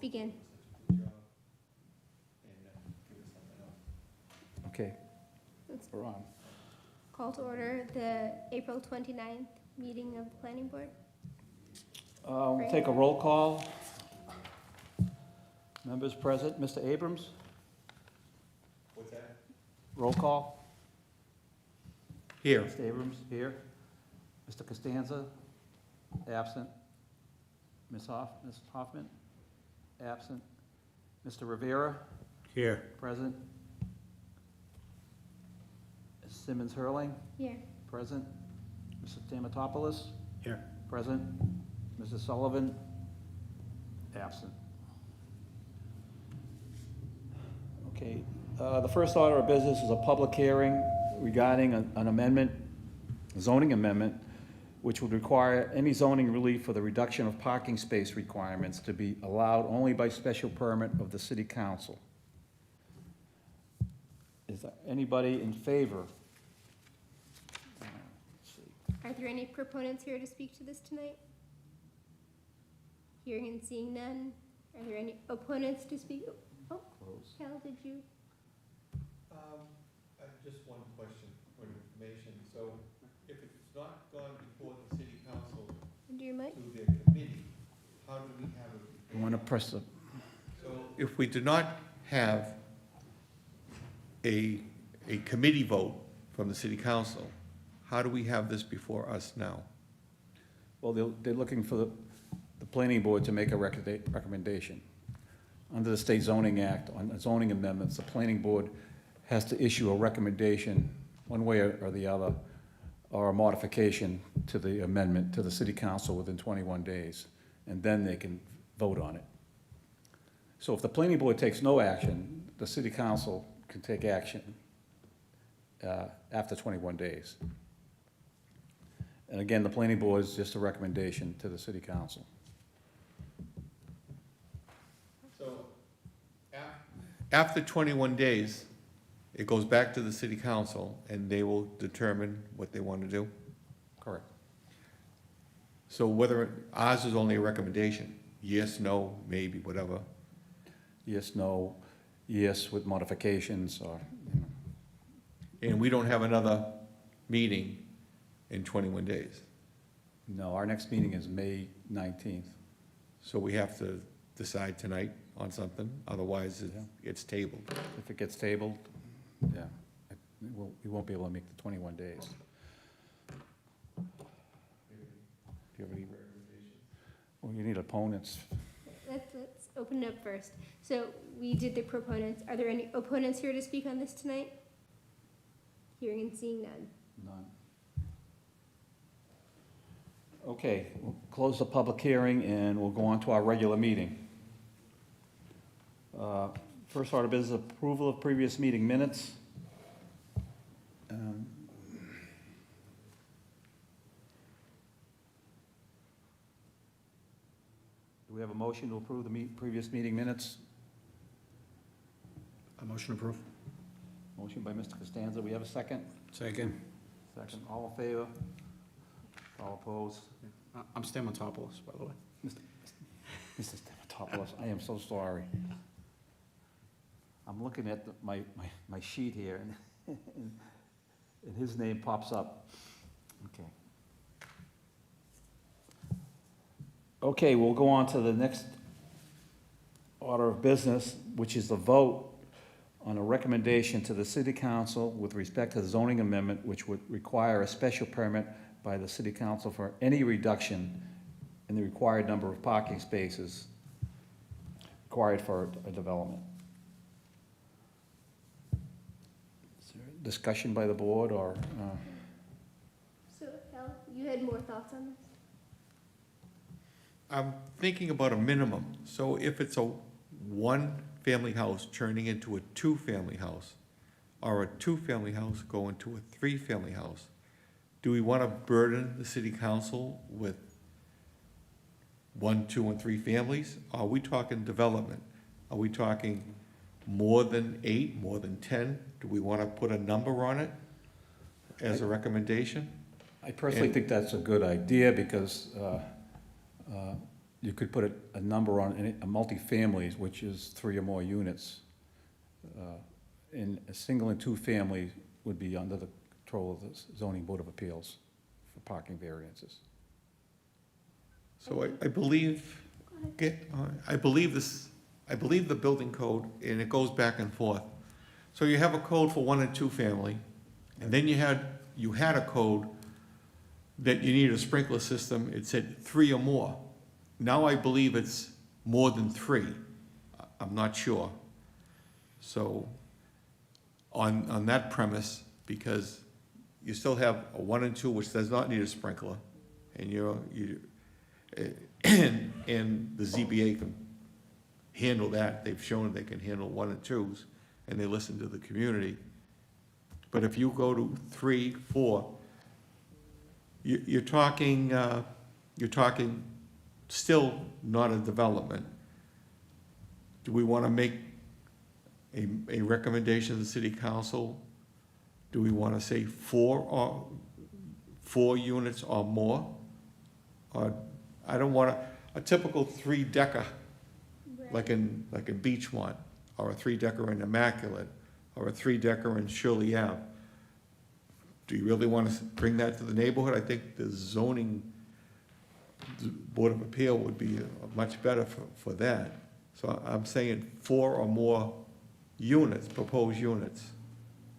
begin. Okay, Let's we're on. call to order the April 29th meeting of the planning board. We'll take a roll call. Members present, Mr. Abrams, What's that? roll call. Here. Mr. Abrams, here. Mr. Costanza, absent. Ms. Hoffman, absent. Mr. Rivera, Here. present. Ms. Simmons Hurling, Here. present. Mr. Stamatopoulos, Here. present. Mrs. Sullivan, absent. Okay, the first order of business is a public hearing regarding an amendment, zoning amendment, which would require any zoning relief for the reduction of parking space requirements to be allowed only by special permit of the city council. Is there anybody in favor? Let's see. Are there any proponents here to speak to this tonight? Hearing and seeing none. Are there any opponents to speak? Oh, Close. Cal, did you? Just one question for information. So if it's not gone before the city council Do your mic? to their committee, how do we have it? You want to press the, So if we do not have a committee vote from the city council, how do we have this before us now? well, they're looking for the planning board to make a recommendation. Under the State Zoning Act, on zoning amendments, the planning board has to issue a recommendation, one way or the other, or a modification to the amendment to the city council within 21 days, and then they can vote on it. So if the planning board takes no action, the city council can take action after 21 days. And again, the planning board is just a recommendation to the city council. So after 21 days, it goes back to the city council and they will determine what they want to do? Correct. So whether, ours is only a recommendation, yes, no, maybe, whatever. Yes, no, yes with modifications, or, you know. And we don't have another meeting in 21 days. No, our next meeting is May 19th. So we have to decide tonight on something, otherwise it's tabled. If it gets tabled, yeah, we won't be able to make the 21 days. Do you have any? Well, you need opponents. Let's open it up first. So we did the proponents. Are there any opponents here to speak on this tonight? Hearing and seeing none. None. Okay, we'll close the public hearing and we'll go on to our regular meeting. First order of business, approval of previous meeting minutes. Do we have a motion to approve the previous meeting minutes? A motion approved. Motion by Mr. Costanza. We have a second? Second. Second. All in favor? All opposed? I'm Stamatopoulos, by the way. Mr. Stamatopoulos, I am so sorry. I'm looking at my sheet here, and his name pops up. Okay. Okay, we'll go on to the next order of business, which is the vote on a recommendation to the city council with respect to the zoning amendment, which would require a special permit by the city council for any reduction in the required number of parking spaces required for a development. Is there discussion by the board, or? So Cal, you had more thoughts on this? I'm thinking about a minimum. So if it's a one-family house turning into a two-family house, or a two-family house going to a three-family house, do we want to burden the city council with 1, 2, and 3 families? Are we talking development? Are we talking more than 8, more than 10? Do we want to put a number on it as a recommendation? I personally think that's a good idea, because you could put a number on a multifamily, which is 3 or more units. And a single and two family would be under the control of the zoning board of appeals for parking variances. So I believe, I believe the building code, and it goes back and forth. So you have a code for 1 and 2 family, and then you had a code that you needed a sprinkler system, it said 3 or more. Now I believe it's more than 3, I'm not sure. So, on that premise, because you still have a 1 and 2, which does not need a sprinkler, and and the ZBA can handle that, they've shown they can handle 1 and 2s, and they listen to the community. But if you go to 3, 4, you're talking still not a development. Do we want to make a recommendation to the city council? Do we want to say 4 units or more? Or, I don't want a typical 3-decker, like in Beachmont, or a 3-decker in Immaculate, or a 3-decker in Shirley Ave. Do you really want to bring that to the neighborhood? I think the zoning board of appeal would be much better for that. So I'm saying 4 or more units, proposed units,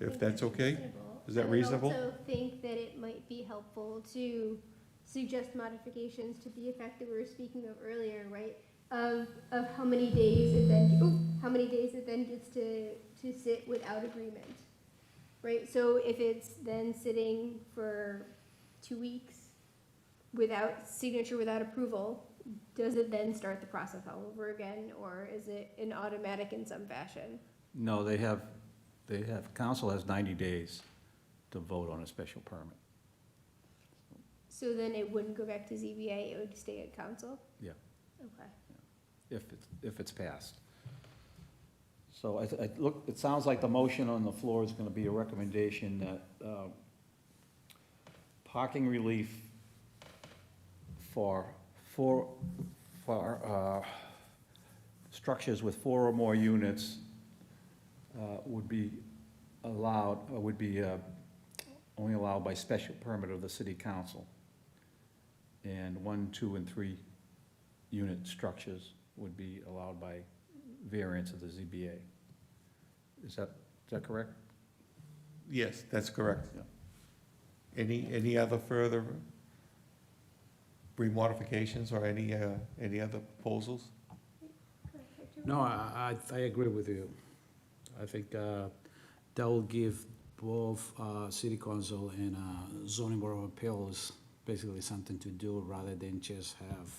if that's okay? Is that reasonable? I would also think that it might be helpful to suggest modifications to the effect that we were speaking of earlier, right? Of how many days it then gets to sit without agreement, right? So if it's then sitting for 2 weeks without signature, without approval, does it then start the process all over again, or is it an automatic in some fashion? No, council has 90 days to vote on a special permit. So then it wouldn't go back to ZBA, it would stay at council? Yeah. Okay. If it's passed. So it sounds like the motion on the floor is gonna be a recommendation that, parking relief for structures with 4 or more units, would be allowed, would be, only allowed by special permit of the city council. And 1, 2, and 3 unit structures would be allowed by variance of the ZBA. Is that correct? Yes, that's correct. Yeah. Any other further remodifications or any other proposals? No, I agree with you. I think that will give both city council and zoning board of appeals basically something to do rather than just have,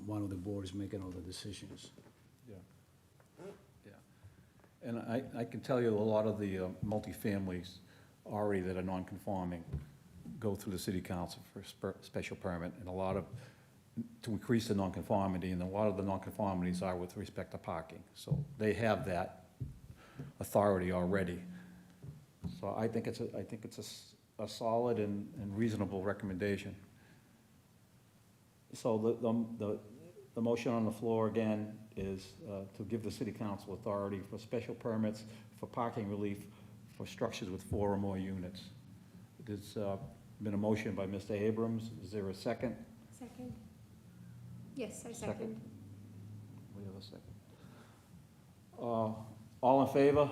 one of the boards making all the decisions. Yeah. Yeah. And I can tell you a lot of the multifamilies already that are non-conforming go through the city council for a special permit, and a lot of, to increase the nonconformity, and a lot of the nonconformities are with respect to parking. So they have that authority already. So I think it's a solid and reasonable recommendation. So the motion on the floor again is to give the city council authority for special permits for parking relief for structures with 4 or more units. There's been a motion by Mr. Abrams. Is there a second? Second. Yes, I second. We have a second. All in favor?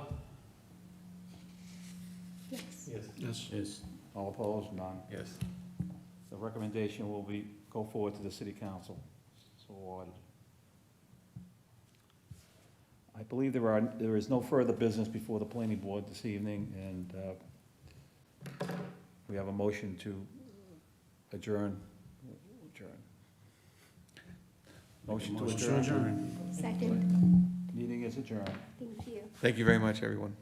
Yes. Yes. Yes. All opposed? None. Yes. The recommendation will go forward to the city council. So ordered. I believe there is no further business before the planning board this evening, and we have a motion to adjourn. Motion to adjourn. Second. Meeting is adjourned. Thank you. Thank you very much, everyone.